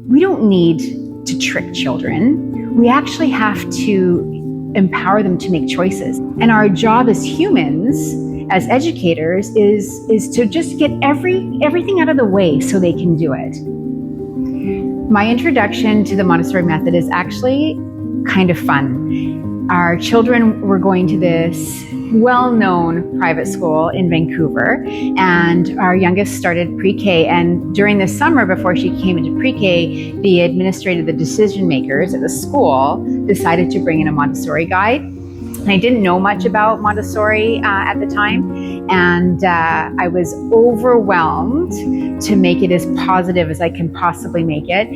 we don't need to trick children. We actually have to empower them to make choices. And our job as humans, as educators, is to just get everything out of the way so they can do it. My introduction to the Montessori method is actually kind of fun. Our children were going to this well-known private school in Vancouver, and our youngest started pre-K, and during the summer before she came into pre-K, the administrator, the decision makers at the school decided to bring in a Montessori guide. And I didn't know much about Montessori at the time, and I was overwhelmed to make it as positive as I can possibly make it,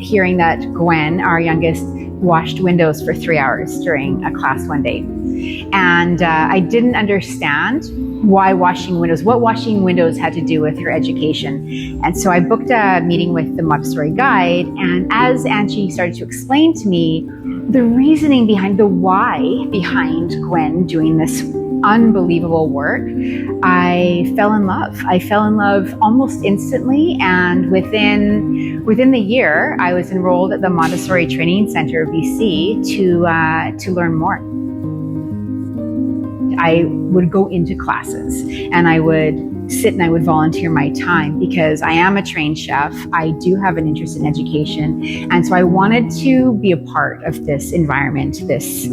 hearing that Gwen, our youngest, washed windows for 3 hours during a class one day. And I didn't understand why washing windows, what washing windows had to do with her education. And so I booked a meeting with the Montessori guide, and as Angie started to explain to me the reasoning behind, the why behind Gwen doing this unbelievable work, I fell in love. I fell in love almost instantly, and within the year, I was enrolled at the Montessori Training Center, BC, to learn more. I would go into classes, and I would sit and I would volunteer my time because I am a trained chef. I do have an interest in education, and so I wanted to be a part of this environment, this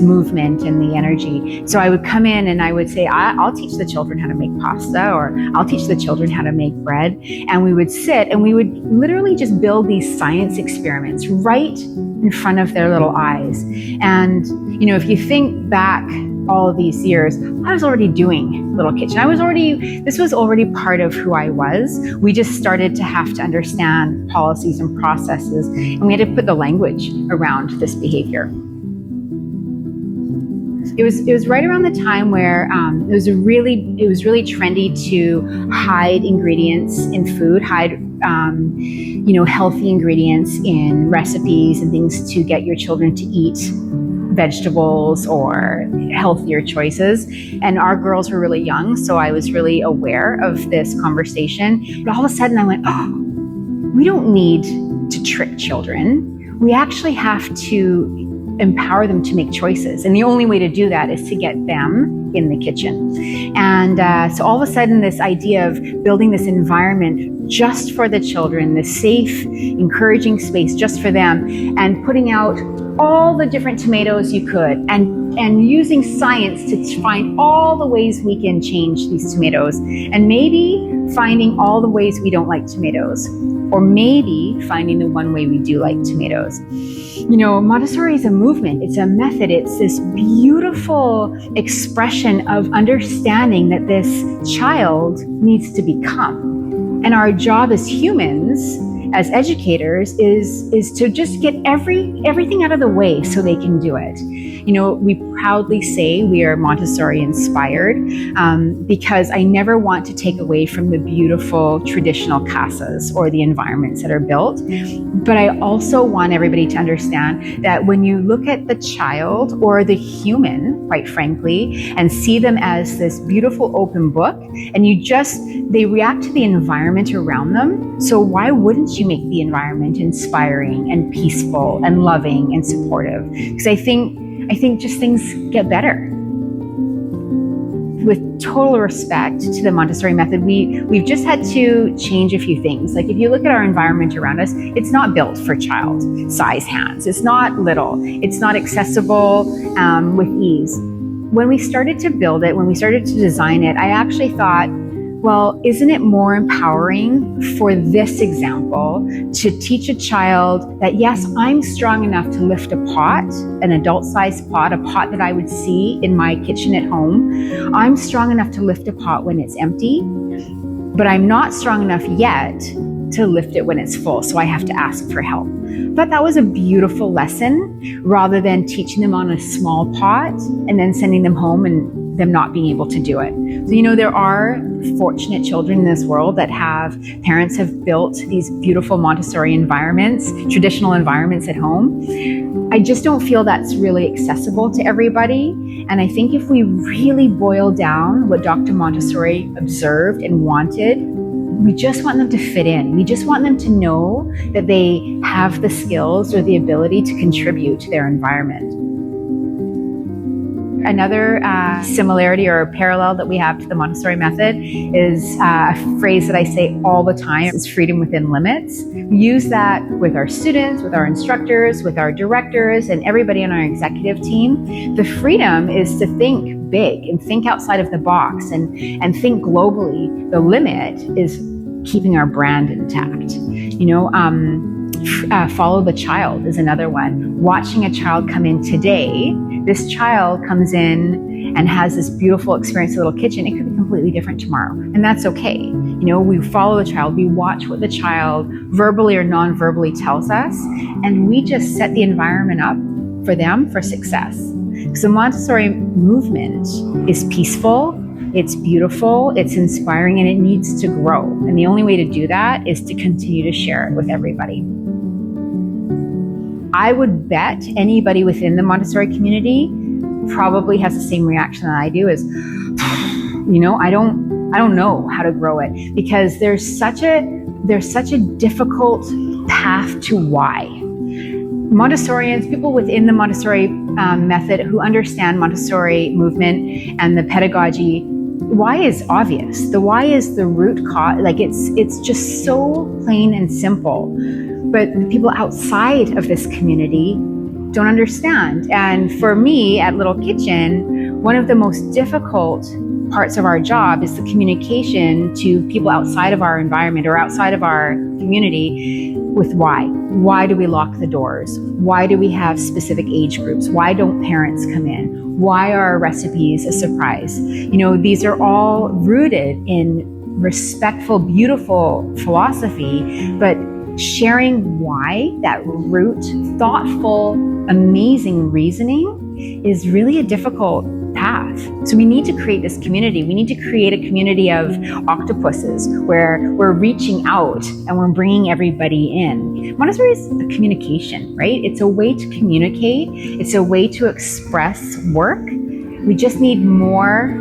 movement and the energy. So I would come in and I would say, I'll teach the children how to make pasta, or I'll teach the children how to make bread. And we would sit and we would literally just build these science experiments right in front of their little eyes. And, you know, if you think back all of these years, I was already doing Little Kitchen. This was already part of who I was. We just started to have to understand policies and processes, and we had to put the language around this behavior. It was right around the time where it was really trendy to hide ingredients in food, hide healthy ingredients in recipes and things to get your children to eat vegetables or healthier choices. And our girls were really young, so I was really aware of this conversation. But all of a sudden I went, we don't need to trick children. We actually have to empower them to make choices. And the only way to do that is to get them in the kitchen. And so all of a sudden, this idea of building this environment just for the children, this safe, encouraging space just for them, and putting out all the different tomatoes you could, and using science to find all the ways we can change these tomatoes, and maybe finding all the ways we don't like tomatoes, or maybe finding the one way we do like tomatoes. You know, Montessori is a movement, it's a method, it's this beautiful expression of understanding that this child needs to become. And our job as humans, as educators, is to just get everything out of the way so they can do it. You know, we proudly say we are Montessori inspired because I never want to take away from the beautiful traditional casas or the environments that are built. But I also want everybody to understand that when you look at the child or the human, quite frankly, and see them as this beautiful open book, and they react to the environment around them. So why wouldn't you make the environment inspiring and peaceful and loving and supportive? Because I think just things get better. With total respect to the Montessori method, we've just had to change a few things. Like if you look at our environment around us, it's not built for child size hands. It's not little. It's not accessible with ease. When we started to build it, when we started to design it, I actually thought, well, isn't it more empowering for this example to teach a child that, yes, I'm strong enough to lift a pot, an adult-sized pot, a pot that I would see in my kitchen at home. I'm strong enough to lift a pot when it's empty, but I'm not strong enough yet to lift it when it's full, so I have to ask for help. But that was a beautiful lesson, rather than teaching them on a small pot and then sending them home and them not being able to do it. So, you know, there are fortunate children in this world that parents have built these beautiful Montessori environments, traditional environments at home. I just don't feel that's really accessible to everybody. And I think if we really boil down what Dr. Montessori observed and wanted, we just want them to fit in. We just want them to know that they have the skills or the ability to contribute to their environment. Another similarity or parallel that we have to the Montessori method is a phrase that I say all the time, is freedom within limits. We use that with our students, with our instructors, with our directors, and everybody on our executive team. The freedom is to think big and think outside of the box and think globally. The limit is keeping our brand intact. Follow the child is another one. Watching a child come in today, this child comes in and has this beautiful experience in a little kitchen. It could be completely different tomorrow, and that's okay. We follow the child, we watch what the child verbally or non-verbally tells us, and we just set the environment up for them for success. Because the Montessori movement is peaceful, it's beautiful, it's inspiring, and it needs to grow. And the only way to do that is to continue to share it with everybody. I would bet anybody within the Montessori community probably has the same reaction that I do, is, I don't know how to grow it, because there's such a difficult path to why. Montessorians, people within the Montessori method who understand Montessori movement and the pedagogy, why is obvious. The why is the root cause. Like it's just so plain and simple. But the people outside of this community don't understand. And for me at Little Kitchen, one of the most difficult parts of our job is the communication to people outside of our environment or outside of our community with why. Why do we lock the doors? Why do we have specific age groups? Why don't parents come in? Why are our recipes a surprise? These are all rooted in respectful, beautiful philosophy, but sharing why, that root, thoughtful, amazing reasoning is really a difficult path. So we need to create this community. We need to create a community of octopuses where we're reaching out and we're bringing everybody in. Montessori is a communication, right? It's a way to communicate. It's a way to express work. We just need more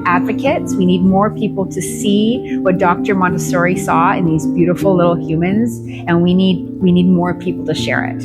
advocates. We need more people to see what Dr. Montessori saw in these beautiful little humans, and we need more people to share it.